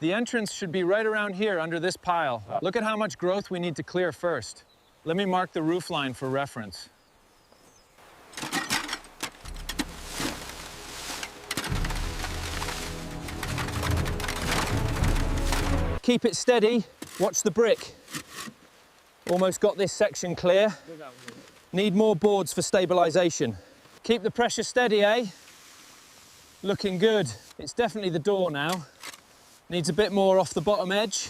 The entrance should be right around here under this pile. Look at how much growth we need to clear first. Let me mark the roof line for reference. Keep it steady, watch the brick. Almost got this section clear. Need more boards for stabilization. Keep the pressure steady, eh? Looking good. It's definitely the door now. Needs a bit more off the bottom edge.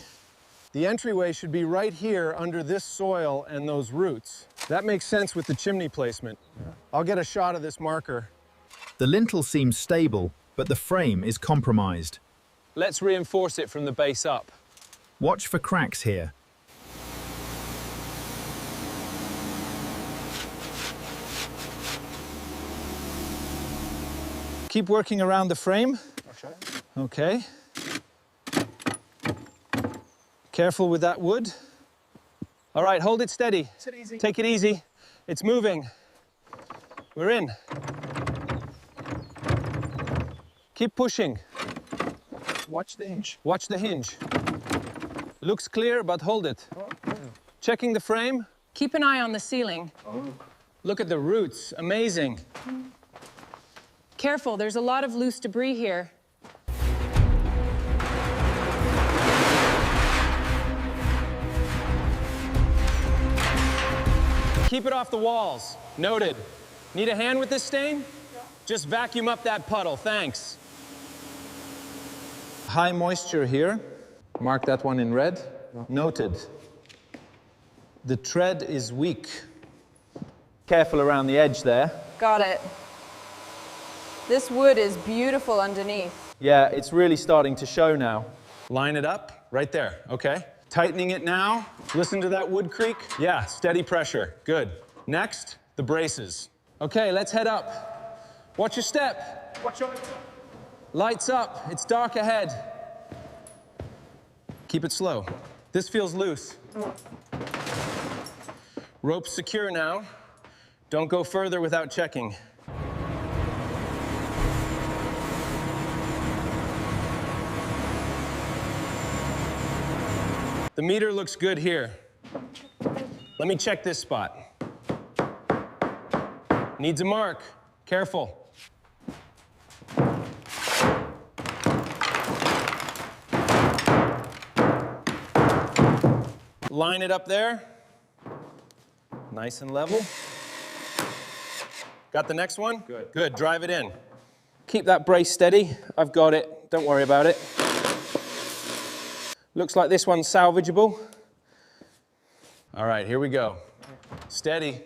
The entryway should be right here under this soil and those roots. That makes sense with the chimney placement. I'll get a shot of this marker. The lintel seems stable, but the frame is compromised. Let's reinforce it from the base up. Watch for cracks here. Keep working around the frame. Okay. Careful with that wood. All right, hold it steady. Take it easy. It's moving. We're in. Keep pushing. Watch the hinge. Watch the hinge. Looks clear, but hold it. Checking the frame. Keep an eye on the ceiling. Look at the roots. Amazing. Careful, there's a lot of loose debris here. Keep it off the walls. Noted. Need a hand with this stain? Just vacuum up that puddle, thanks. High moisture here. Mark that one in red. Noted. The tread is weak. Careful around the edge there. Got it. This wood is beautiful underneath. Yeah, it's really starting to show now. Line it up, right there, okay. Tightening it now. Listen to that wood creak. Yeah, steady pressure, good. Next, the braces. Okay, let's head up. Watch your step. Watch out. Lights up, it's dark ahead. Keep it slow. This feels loose. Rope's secure now. Don't go further without checking. The meter looks good here. Let me check this spot. Needs a mark. Careful. Line it up there. Nice and level. Got the next one? Good. Good, drive it in. Keep that brace steady. I've got it, don't worry about it. Looks like this one's salvageable. All right, here we go. Steady.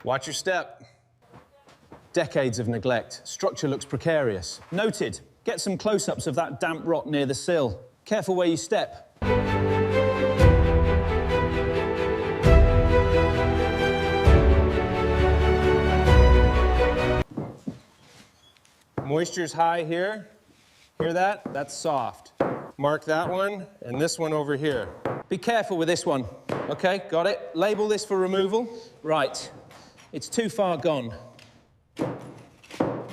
Watch your step. Decades of neglect. Structure looks precarious. Noted. Get some close-ups of that damp rot near the sill. Careful where you step. Moisture's high here. Hear that? That's soft. Mark that one and this one over here. Be careful with this one. Okay, got it? Label this for removal. Right. It's too far gone.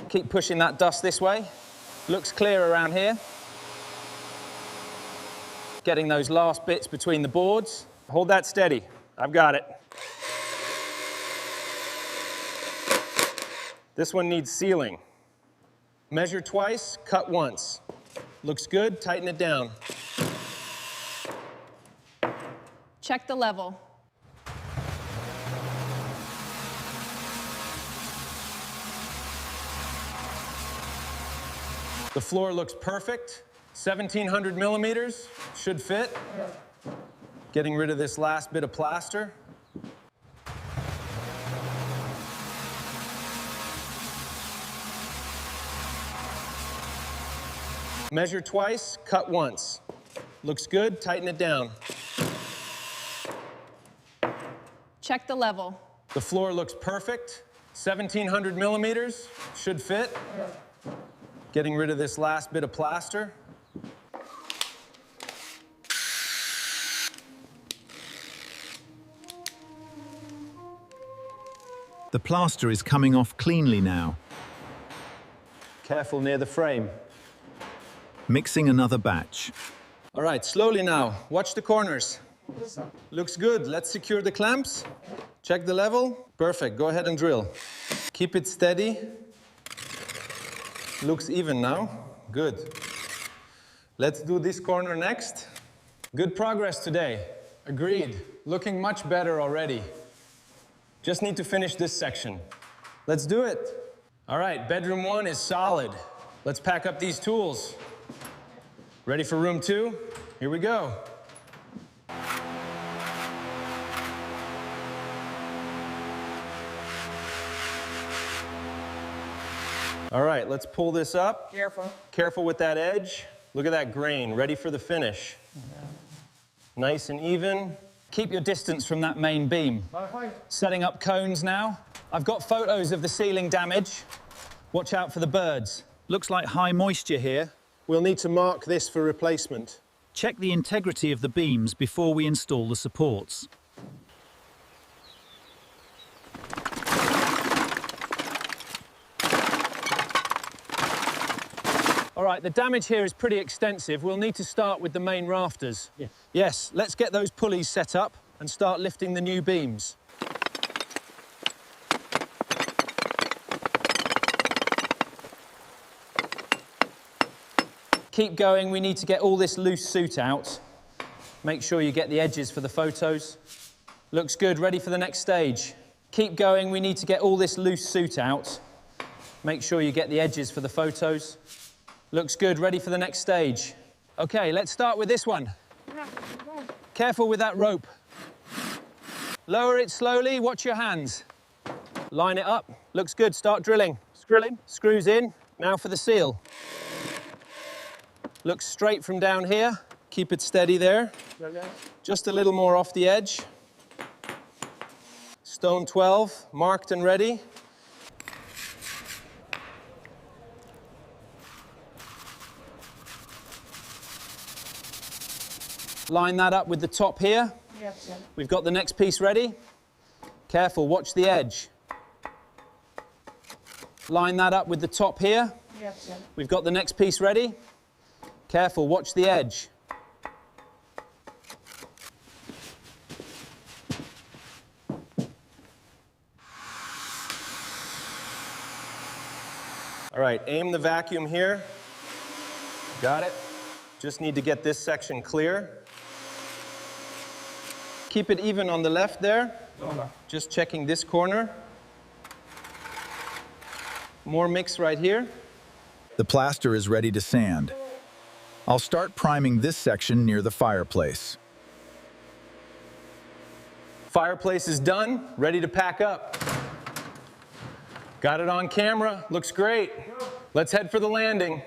Keep pushing that dust this way. Looks clear around here. Getting those last bits between the boards. Hold that steady. I've got it. This one needs sealing. Measure twice, cut once. Looks good, tighten it down. Check the level. The floor looks perfect. 1,700 millimeters, should fit. Getting rid of this last bit of plaster. Measure twice, cut once. Looks good, tighten it down. Check the level. The floor looks perfect. 1,700 millimeters, should fit. Getting rid of this last bit of plaster. The plaster is coming off cleanly now. Careful near the frame. Mixing another batch. All right, slowly now. Watch the corners. Looks good. Let's secure the clamps. Check the level. Perfect. Go ahead and drill. Keep it steady. Looks even now. Good. Let's do this corner next. Good progress today. Agreed. Looking much better already. Just need to finish this section. Let's do it. All right, bedroom 1 is solid. Let's pack up these tools. Ready for room 2? Here we go. All right, let's pull this up. Careful. Careful with that edge. Look at that grain, ready for the finish. Nice and even. Keep your distance from that main beam. Setting up cones now. I've got photos of the ceiling damage. Watch out for the birds. Looks like high moisture here. We'll need to mark this for replacement. Check the integrity of the beams before we install the supports. All right, the damage here is pretty extensive. We'll need to start with the main rafters. Yeah. Yes, let's get those pulleys set up and start lifting the new beams. Keep going, we need to get all this loose soot out. Make sure you get the edges for the photos. Looks good, ready for the next stage. Keep going, we need to get all this loose soot out. Make sure you get the edges for the photos. Looks good, ready for the next stage. Okay, let's start with this one. Careful with that rope. Lower it slowly, watch your hands. Line it up, looks good, start drilling. Screws in, now for the seal. Looks straight from down here. Keep it steady there. Just a little more off the edge. Stone 12, marked and ready. Line that up with the top here. We've got the next piece ready. Careful, watch the edge. Line that up with the top here. We've got the next piece ready. Careful, watch the edge. All right, aim the vacuum here. Got it. Just need to get this section clear. Keep it even on the left there. Just checking this corner. More mix right here. The plaster is ready to sand. I'll start priming this section near the fireplace. Fireplace is done, ready to pack up. Got it on camera, looks great. Let's head for the landing.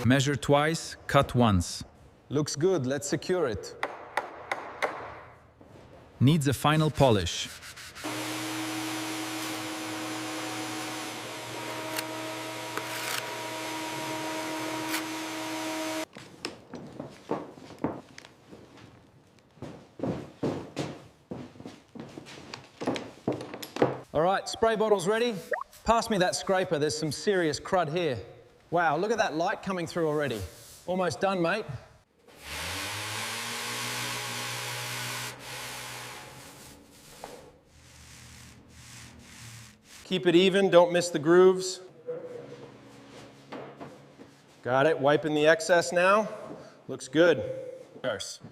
Measure twice, cut once. Looks good, let's secure it. Needs a final polish. All right, spray bottles ready. Pass me that scraper, there's some serious crud here. Wow, look at that light coming through already. Almost done, mate. Keep it even, don't miss the grooves. Got it, wiping the excess now. Looks good.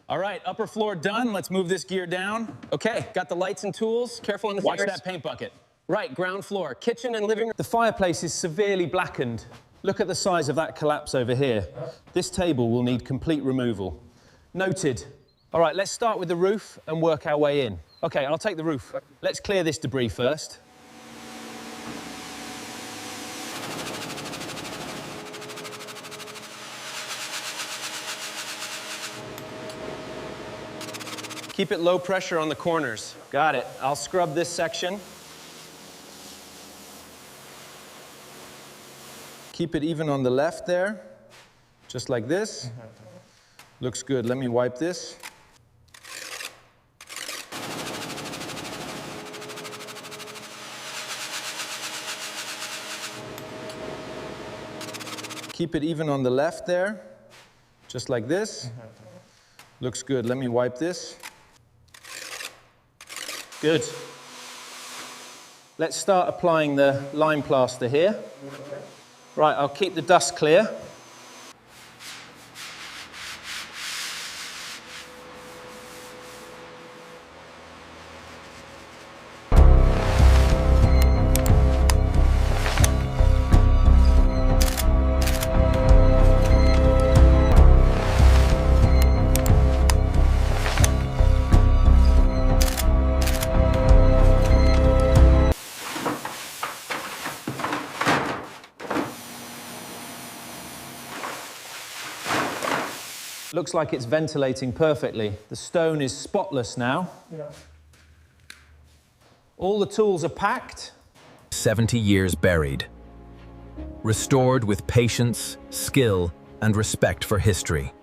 All right, upper floor done. Let's move this gear down. Okay, got the lights and tools. Careful on the watch that paint bucket. Right, ground floor, kitchen and living room. The fireplace is severely blackened. Look at the size of that collapse over here. This table will need complete removal. Noted. All right, let's start with the roof and work our way in. Okay, I'll take the roof. Let's clear this debris first. Keep it low pressure on the corners. Got it. I'll scrub this section. Keep it even on the left there, just like this. Looks good. Let me wipe this. Keep it even on the left there, just like this. Looks good. Let me wipe this. Good. Let's start applying the lime plaster here. Right, I'll keep the dust clear. Looks like it's ventilating perfectly. The stone is spotless now. Yeah. All the tools are packed. 70 years buried. Restored with patience, skill, and respect for history.